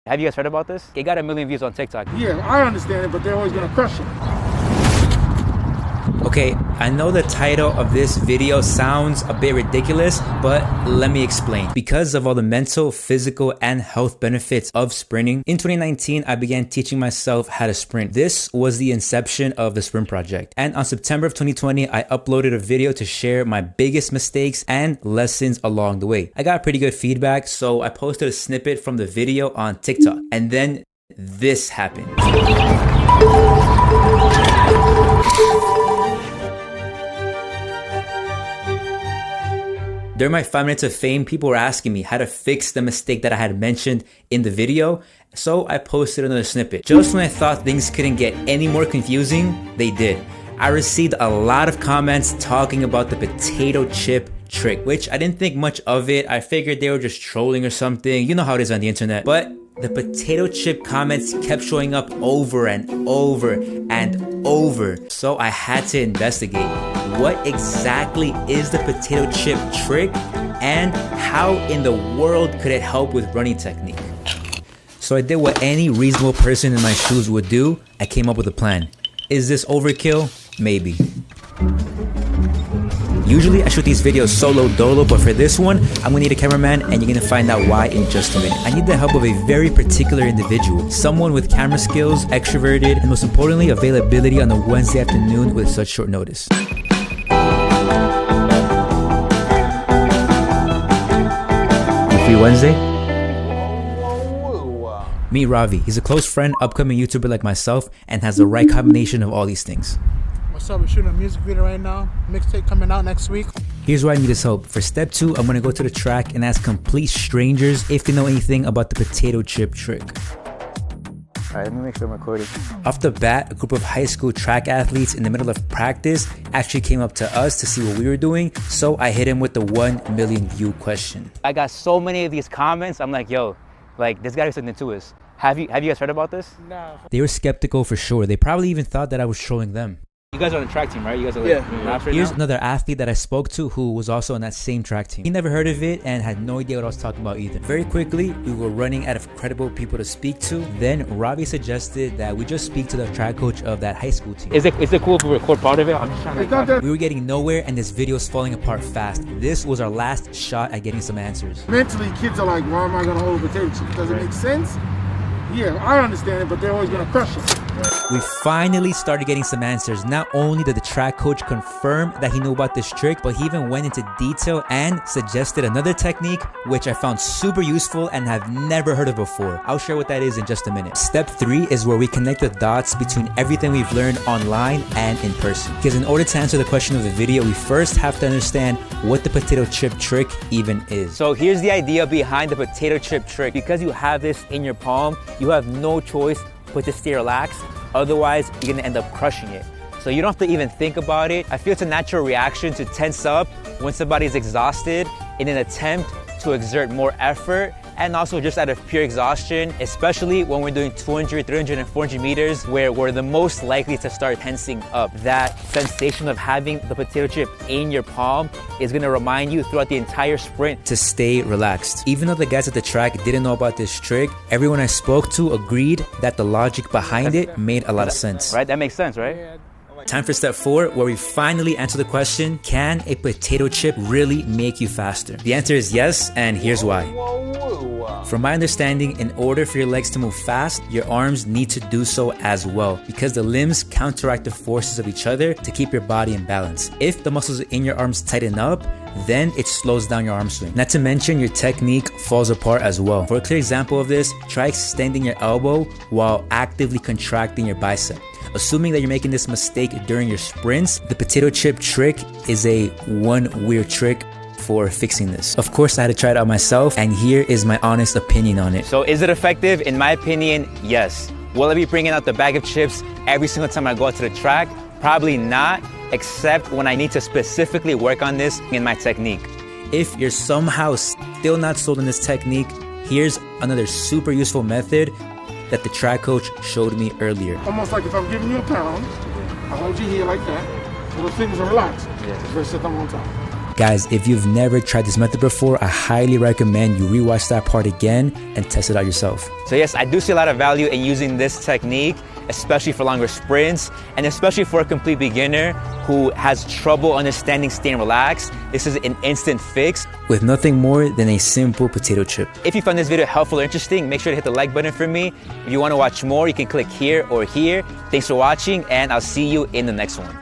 Have you guys heard about this? It got 1 million views on TikTok. Yeah, I understand it, but they're always gonna crush it. Okay, I know the title of this video sounds a bit ridiculous, but let me explain. Because of all the mental, physical, and health benefits of sprinting, in 2019, I began teaching myself how to sprint. This was the inception of the Sprint Project. And on September of 2020, I uploaded a video to share my biggest mistakes and lessons along the way. I got pretty good feedback, so I posted a snippet from the video on TikTok. And then this happened. During my 5 minutes of fame, people were asking me how to fix the mistake that I had mentioned in the video, so I posted another snippet. Just when I thought things couldn't get any more confusing, they did. I received a lot of comments talking about the potato chip trick, which I didn't think much of it. I figured they were just trolling or something. You know how it is on the internet. But the potato chip comments kept showing up over and over and over. So I had to investigate. What exactly is the potato chip trick and how in the world could it help with running technique? So I did what any reasonable person in my shoes would do. I came up with a plan. Is this overkill? Maybe. Usually I shoot these videos solo dolo, but for this one, I'm gonna need a cameraman and you're gonna find out why in just a minute. I need the help of a very particular individual, someone with camera skills, extroverted, and most importantly, availability on a Wednesday afternoon with such short notice. Free Wednesday? Meet Ravi. He's a close friend, upcoming YouTuber like myself, and has the right combination of all these things. What's up? We're shooting a music video right now. Mixtape coming out next week. Here's where I need his help. For step 2, I'm gonna go to the track and ask complete strangers if they know anything about the potato chip trick. Alright, let me make sure I'm recording. Off the bat, a group of high school track athletes in the middle of practice actually came up to us to see what we were doing, so I hit him with the 1 million view question. I got so many of these comments. I'm like, yo, like this gotta be something to us. Have you guys heard about this? No. They were skeptical for sure. They probably even thought that I was trolling them. You guys are on the track team, right? You guys are like laps right Here's now? another athlete that I spoke to who was also on that same track team. He never heard of it and had no idea what I was talking about either. Very quickly, we were running out of credible people to speak to. Then Ravi suggested that we just speak to the track coach of that high school team. Is it cool if we record part of it? I'm just trying to. We were getting nowhere and this video was falling apart fast. This was our last shot at getting some answers. Mentally, kids are like, why am I gonna hold a potato chip? Does it make sense? Yeah, I understand it, but they're always gonna crush it. We finally started getting some answers. Not only did the track coach confirm that he knew about this trick, but he even went into detail and suggested another technique, which I found super useful and have never heard of before. I'll share what that is in just a minute. Step 3 is where we connect the dots between everything we've learned online and in person. Because in order to answer the question of the video, we first have to understand what the potato chip trick even is. So here's the idea behind the potato chip trick. Because you have this in your palm, you have no choice but to stay relaxed. Otherwise, you're gonna end up crushing it. So you don't have to even think about it. I feel it's a natural reaction to tense up when somebody's exhausted in an attempt to exert more effort, and also just out of pure exhaustion, especially when we're doing 200, 300, and 400 meters, where we're the most likely to start tensing up. That sensation of having the potato chip in your palm is gonna remind you throughout the entire sprint to stay relaxed. Even though the guys at the track didn't know about this trick, everyone I spoke to agreed that the logic behind it made a lot of sense. Right? That makes sense, right? Time for step 4, where we finally answer the question, can a potato chip really make you faster? The answer is yes, and here's why. From my understanding, in order for your legs to move fast, your arms need to do so as well, because the limbs counteract the forces of each other to keep your body in balance. If the muscles in your arms tighten up, then it slows down your arm swing. Not to mention your technique falls apart as well. For a clear example of this, try extending your elbow while actively contracting your bicep. Assuming that you're making this mistake during your sprints, the potato chip trick is one weird trick for fixing this. Of course, I had to try it out myself, and here is my honest opinion on it. So is it effective? In my opinion, yes. Will I be bringing out the bag of chips every single time I go out to the track? Probably not, except when I need to specifically work on this in my technique. If you're somehow still not sold on this technique, here's another super useful method that the track coach showed me earlier. Almost like if I'm giving you a pound, I hold you here like that, so the fingers are relaxed. Just set them on top. Guys, if you've never tried this method before, I highly recommend you rewatch that part again and test it out yourself. So yes, I do see a lot of value in using this technique, especially for longer sprints, and especially for a complete beginner who has trouble understanding staying relaxed. This is an instant fix with nothing more than a simple potato chip. If you found this video helpful or interesting, make sure to hit the like button for me. If you want to watch more, you can click here or here. Thanks for watching, and I'll see you in the next one.